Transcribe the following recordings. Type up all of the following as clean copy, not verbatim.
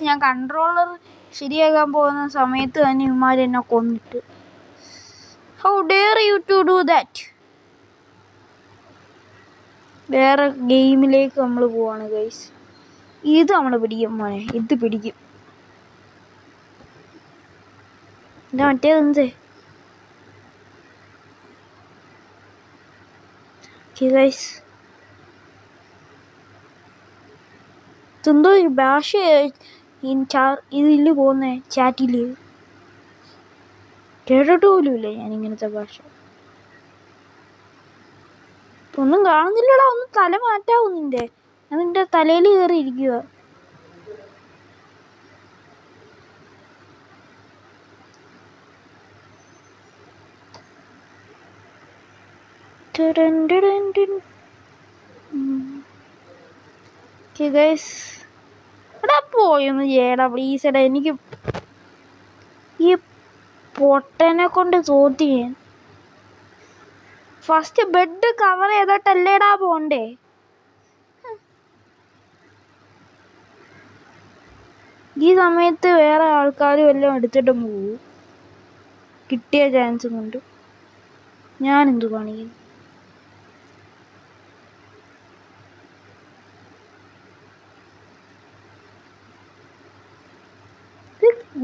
ഞാൻ കൺട്രോളർ ശരിയാക്കാൻ പോകുന്ന സമയത്ത് തന്നെ ഇവന്മാർ എന്നെ കൊന്നിട്ട്. How dare you to do that. വേറെ ഗെയിമിലേക്ക് നമ്മൾ പോവാണ് ഗൈസ്. ഇത് നമ്മൾ പിടിക്കും മോനെ, ഇത് പിടിക്കും. എന്താ മറ്റേത് എന്ത് ഗൈസ്, ഇതെന്തോ ഭാഷ ഇതില് പോകുന്നേ. ചാറ്റില് കേട്ടിട്ട് പോലുമില്ല ഞാനിങ്ങനത്തെ ഭാഷ. ഒന്നും കാണുന്നില്ലടാ. ഒന്ന് തല മാറ്റാവും നിന്റെ. ഞാൻ നിന്റെ തലയിൽ കയറി ഇരിക്കുക. എടാ പോയൊന്ന് ചെയ്യടാ പ്ലീസ്. എടാ എനിക്ക് ഈ പൊട്ടനെ കൊണ്ട് തോറ്റി ഞാൻ. ഫസ്റ്റ് ബെഡ് കവർ ചെയ്തിട്ടല്ലേടാ പോണ്ടേ. ഈ സമയത്ത് വേറെ ആൾക്കാരും എല്ലാം എടുത്തിട്ട് പോവും. കിട്ടിയ ചാൻസ് കൊണ്ട് ഞാനെന്തു കാണിക്കും.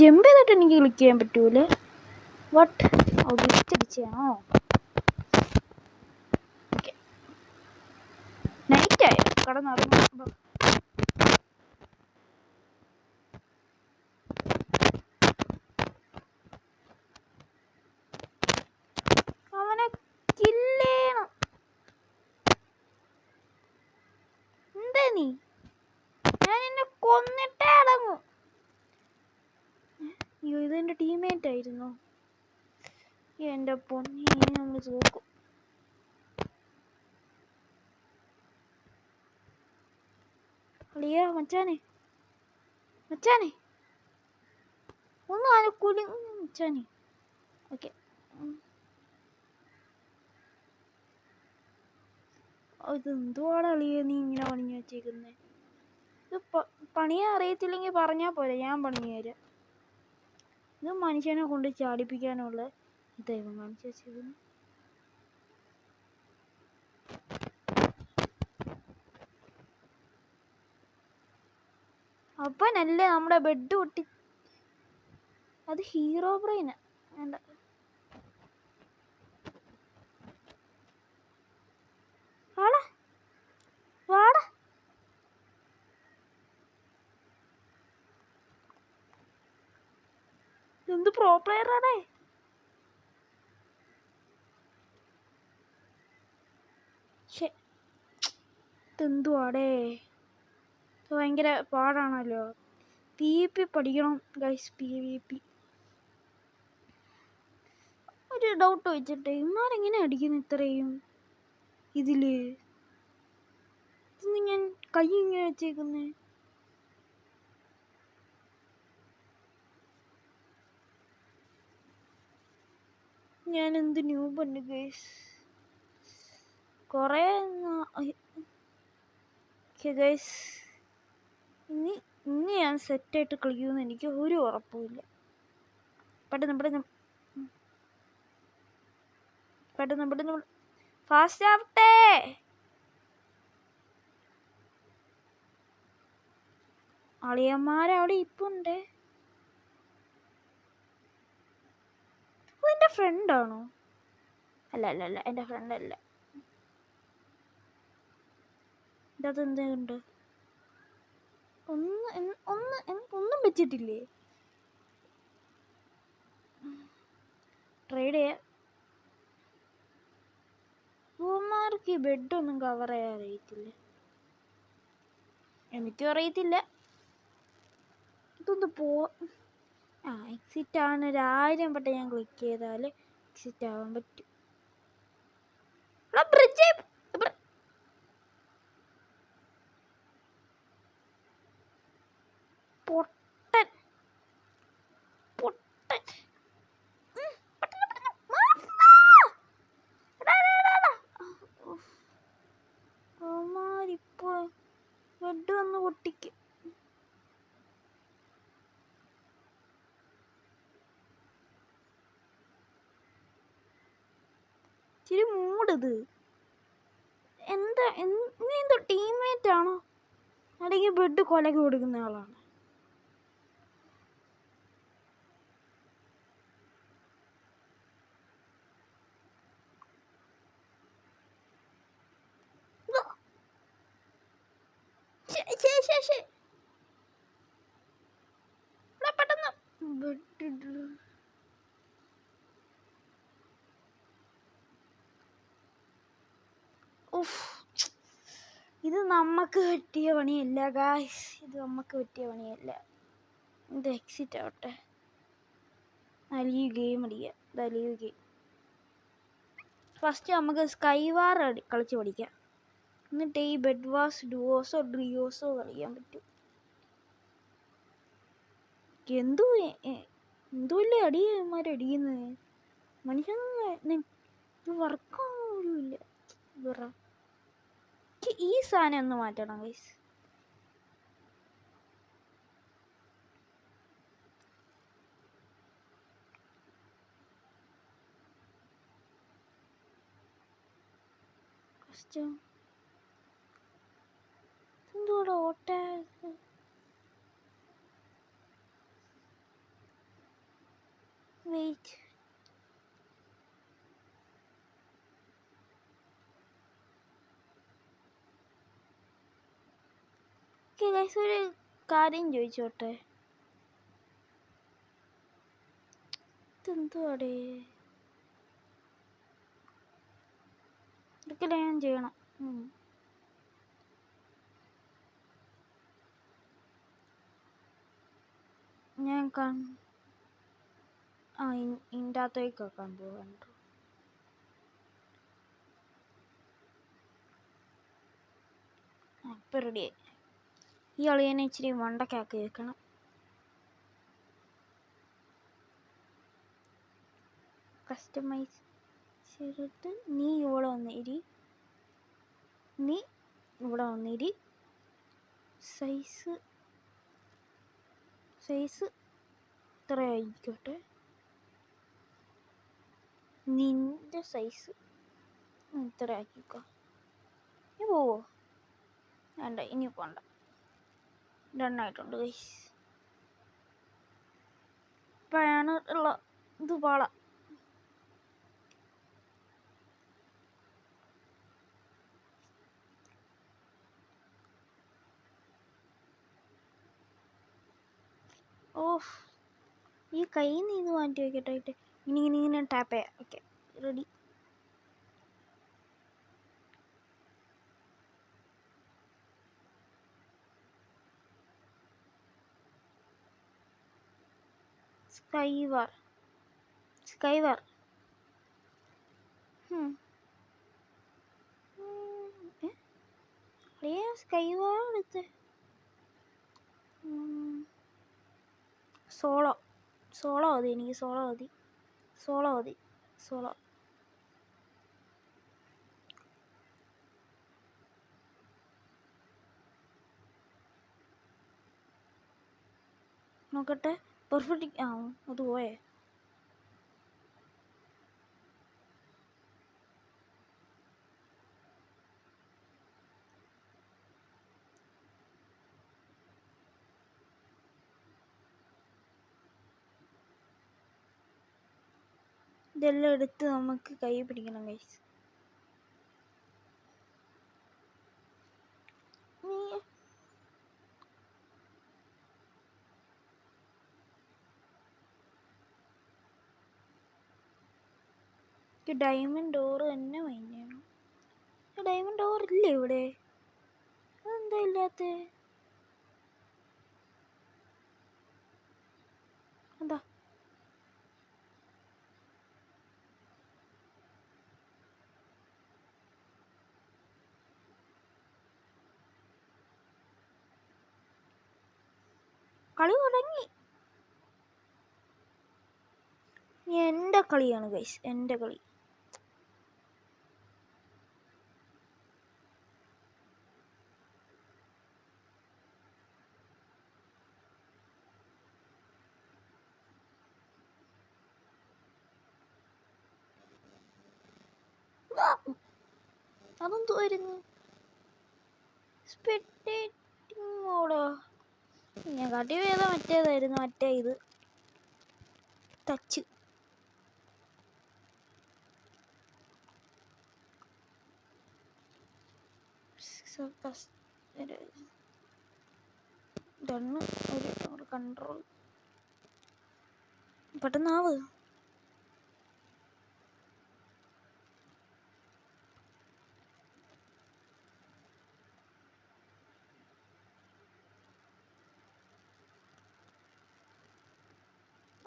ജമ്പ് ചെയ്തിട്ട് എനിക്ക് ക്ലിക്ക് ചെയ്യാൻ പറ്റൂലേ. വട്ട് ഗ്ലിച്ചടിച്ചാണോ? ഓക്കെ, നൈറ്റായോ? കടന്നുറങ്ങുമ്പോൾ അവനെ കില്ലേണം. എന്താ നീ? ഞാൻ എന്നെ കൊന്നിട്ടേ അടങ്ങും. അയ്യോ, ഇതെൻ്റെ ടീംമേറ്റ് ആയിരുന്നു. എൻ്റെ പൊന്നി, നമ്മൾ തോക്കും. അളിയാ മച്ചാനെ, മച്ചാനെ ഒന്നും ആനക്കൂലി മച്ചാനെ. ഓക്കെ, ഇതെന്തുവാടാ അളിയ നീ ഇങ്ങനെ പണിഞ്ഞു വെച്ചേക്കുന്നേ? ഇത് പണിയാൻ അറിയത്തില്ലെങ്കിൽ പറഞ്ഞാൽ പോരെ, ഞാൻ പണിഞ്ഞു തരാം. ഇത് മനുഷ്യനെ കൊണ്ട് ചാടിപ്പിക്കാനുള്ള ഇതായിരുന്നു കാണിച്ചു വെച്ചേക്കുന്നത്. അവനല്ലേ നമ്മുടെ ബെഡ് പൊട്ടി. അത് ഹീറോ ബ്രെയിന് വേണ്ട. വാടാ വാടാ. എന്ത് പ്രോ പ്ലെയറാണേ. ഇതെന്തുവാടേ, ഇത് ഭയങ്കര പാടാണല്ലോ. PvP പഠിക്കണം ഗൈസ്. PvP ഒരു ഡൗട്ട് വെച്ചിട്ട് ഇമാരെങ്ങനെ അടിക്കുന്നു ഇത്രയും ഇതില്? ഇന്ന് ഞാൻ കൈ ഇങ്ങനെ വെച്ചേക്കുന്നേ. ഞാൻ എന്ത് ന്യൂബുണ്ട് ഗൈസ്. കുറേ ഗൈസ് ഇനി ഞാൻ സെറ്റായിട്ട് കളിക്കുമെന്ന് എനിക്ക് ഒരു ഉറപ്പുമില്ല. പെട്ടെന്ന് ഫാസ്റ്റ് ആവട്ടെ. അളിയന്മാരവിടെ ഇപ്പുണ്ടേ. എൻ്റെ ഫ്രണ്ടാണോ? അല്ല എൻ്റെ ഫ്രണ്ടല്ല. ഇതത് എന്തുണ്ട്? ഒന്നും വെച്ചിട്ടില്ലേ? ട്രേഡ് ചെയ്യാം. പൂമാർക്ക് ഈ ബെഡൊന്നും കവർ ചെയ്യാൻ അറിയത്തില്ല. എനിക്കും അറിയത്തില്ല. ഇതൊന്ന് എക്സിറ്റ് ആവാൻ 1000 വട്ടം ഞാൻ ക്ലിക്ക് ചെയ്താൽ എക്സിറ്റ് ആവാൻ പറ്റും. പൊട്ടൻ അവന്മാരിപ്പോ ബെഡ് വന്ന് പൊട്ടിക്കും. ഇച്ചിരി മൂടിത്. എന്താ നീ എന്തോ ടീംമേറ്റ് ആണോ അല്ലെങ്കിൽ ബെഡ് കൊലക്ക് കൊടുക്കുന്ന ആളാണ്? പെട്ടെന്ന് ബെഡ് ഇത് നമുക്ക് പറ്റിയ പണിയല്ല ഗായ്സ്, ഇത് നമുക്ക് പറ്റിയ പണിയല്ല. ഇത് എക്സിറ്റ് ആവട്ടെ. ലീവ് ഗെയിം അടിക്കാം. ലീവ് ഗെയിം ഫസ്റ്റ് നമുക്ക് സ്കൈവാർ കളിച്ച് പഠിക്കാം. എന്നിട്ട് ഈ ബെഡ് വാസ് ഡുവോസോ ഡ്രിയോസോ കളിക്കാൻ പറ്റും. എന്തോല്ലേ അടിയന്മാരടിയുന്നത് മനുഷ്യൻ വർക്കാവില്ല. ഈ സാധനം ഒന്ന് മാറ്റണം ഗൈസ്. എന്തോടെ ഓട്ട വെയിറ്റ്. ഗൈസ് ഒരു കാര്യം ചോദിച്ചോട്ടെ, ഇതെന്തുവാടേ ഇതൊക്കെ ഞാൻ ചെയ്യണം. ഞാൻ ഇതിൻ്റെ അകത്തേക്ക് വെക്കാൻ പോകണ്ട. ഇപ്പം റെഡിയായി. ഈ അളിയനെ ഇച്ചിരി മണ്ടക്കാക്കി വെക്കണം. കസ്റ്റമൈസ് ചെയ്തിട്ട് നീ ഇവിടെ വന്നിരി, നീ ഇവിടെ വന്നിരി. സൈസ് ഇത്ര ആയിക്കോട്ടെ. നിന്റെ സൈസ് ഇത്ര ആക്കിക്കോ. നീ പോവോ? വേണ്ട, ഇനി പോണ്ട. ഡണ്ണായിട്ടുണ്ട് ഗൈസ്. ഇപ്പോഴാണ് ഉള്ള ഇത് പാള. ഈ കയ്യിൽ നിന്ന് ഇത് മാറ്റി വയ്ക്കട്ടെ. ഇങ്ങനെ ടാപ്പ് ചെയ്യാം. Okay, ready. സ്കൈവാർ സ്കൈവാർ എടുത്ത് സോളോ മതി. എനിക്ക് സോളോ മതി. നോക്കട്ടെ. പെർഫെക്റ്റ് അത് പോയേ. ഇതെല്ലാം എടുത്ത് നമുക്ക് കൈ പിടിക്കണം ഗൈസ്. ഡയമണ്ട് ഡോർ തന്നെ വാങ്ങിക്കണം. ഡയമണ്ട് ഡോർ ഇല്ലേ ഇവിടെ? അതെന്താ ഇല്ലാത്ത? എന്താ കളി തുടങ്ങി? എൻ്റെ കളിയാണ് ഗൈസ്, എൻ്റെ കളി. അതെന്തുവായിരുന്നു? സ്പെക്ടേറ്റിംഗ് മോഡോ? ഞാൻ കാട്ടി വേദം മറ്റേതായിരുന്നു. മറ്റേ ഇത് ടച്ച്. ഇതൊന്ന് ഒരു കൺട്രോൾ പെട്ടെന്നാവ്.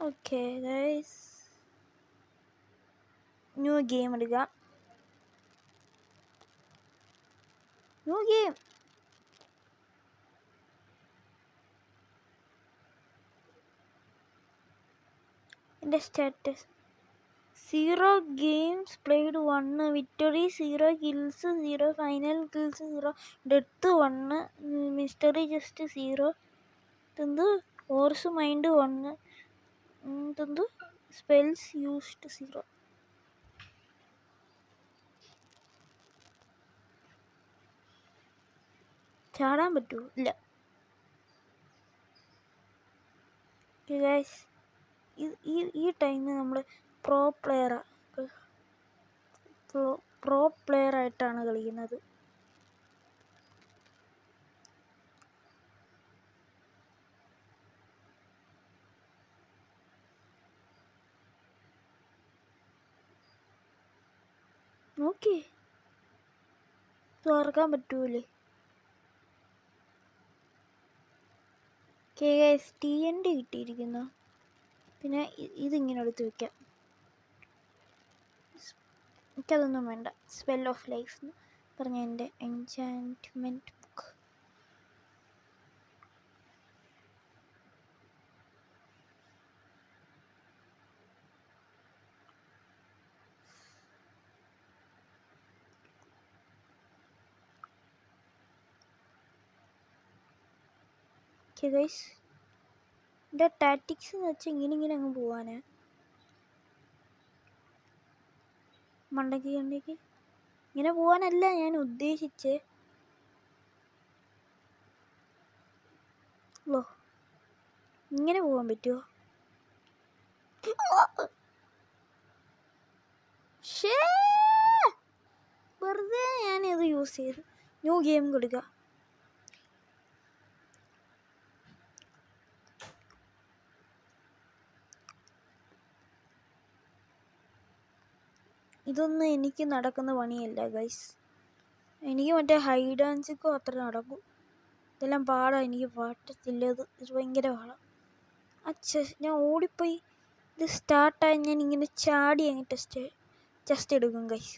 ഓക്കെ ഗൈസ്, ന്യൂ ഗെയിം എടുക്കുക. New game. എൻ്റെ status 0 games played 1, victory 0, kills 0, final kills 0, death 1, mystery just 0, ഇതെന്ത് ഓർസ് മൈൻഡ് 1, ഇതെന്ത് സ്പെൽസ് യൂസ്ഡ് 0. ചാടാൻ പറ്റുമോ? ഇല്ല. ഗൈസ്, ഈ ടൈമിൽ നമ്മൾ പ്രോ പ്ലെയർ ആയിട്ടാണ് കളിക്കുന്നത്. നോക്കി തുറക്കാൻ പറ്റൂലേ? TNT കിട്ടിയിരിക്കുന്നു. പിന്നെ ഇതിങ്ങനെ എടുത്ത് വെക്കാം. എനിക്കതൊന്നും വേണ്ട. സ്പെൽ ഓഫ് ലൈഫ് എന്ന് പറഞ്ഞ എൻ്റെ എൻചാൻറ്റ്മെൻറ്റ് ബുക്ക്. ഗൈസ്, എൻ്റെ ടാറ്റിക്സ് എന്ന് വെച്ചാൽ ഇങ്ങനെ അങ്ങ് പോവാനാ. മണ്ടയ്ക്ക് ഇങ്ങനെ പോവാനല്ല ഞാൻ ഉദ്ദേശിച്ചേ. ഓ, ഇങ്ങനെ പോവാൻ പറ്റുമോ? വെറുതെ ഞാനിത് യൂസ് ചെയ്തു. ന്യൂ ഗെയിം കൊടുക്കുക. ഇതൊന്നും എനിക്ക് നടക്കുന്ന പണിയല്ല ഗൈസ്. എനിക്ക് മറ്റേ ഹൈഡ് ആൻഡ് സീക്കും അത്ര നടക്കും. ഇതെല്ലാം പാടാണ്. എനിക്ക് പറ്റത്തില്ല. ഇത് ഭയങ്കര പാടാണ്. ഞാൻ ഓടിപ്പോയി. ഇത് സ്റ്റാർട്ടായി ഞാൻ ഇങ്ങനെ ചാടി അങ്ങ് ടെസ്റ്റ് എടുക്കും ഗൈസ്.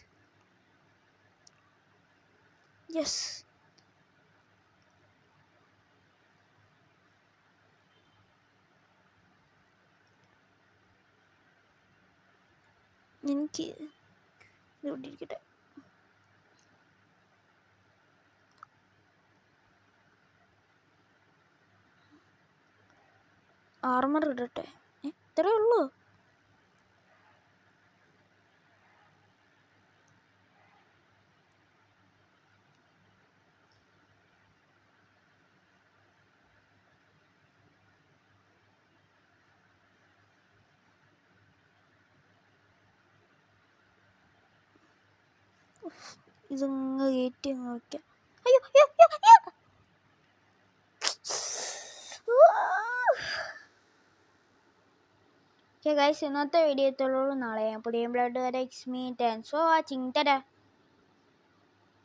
യെസ്, എനിക്ക് ഇവിടെ ഇരിക്കട്ടെ. ആർമർ ഇടട്ടെ. ഇത്രേ ഉള്ളൂ. ഇതങ്ങ് കയറ്റി അങ്ങ് വയ്ക്കാം. അയ്യോ ഗൈസ്, ഇന്നത്തെ വീഡിയോ എത്തുള്ളൂ. നാളെ ഞാൻ പുതിയ ബ്ലഡ് വരെ. It's me. Thanks for watching. Ta-da.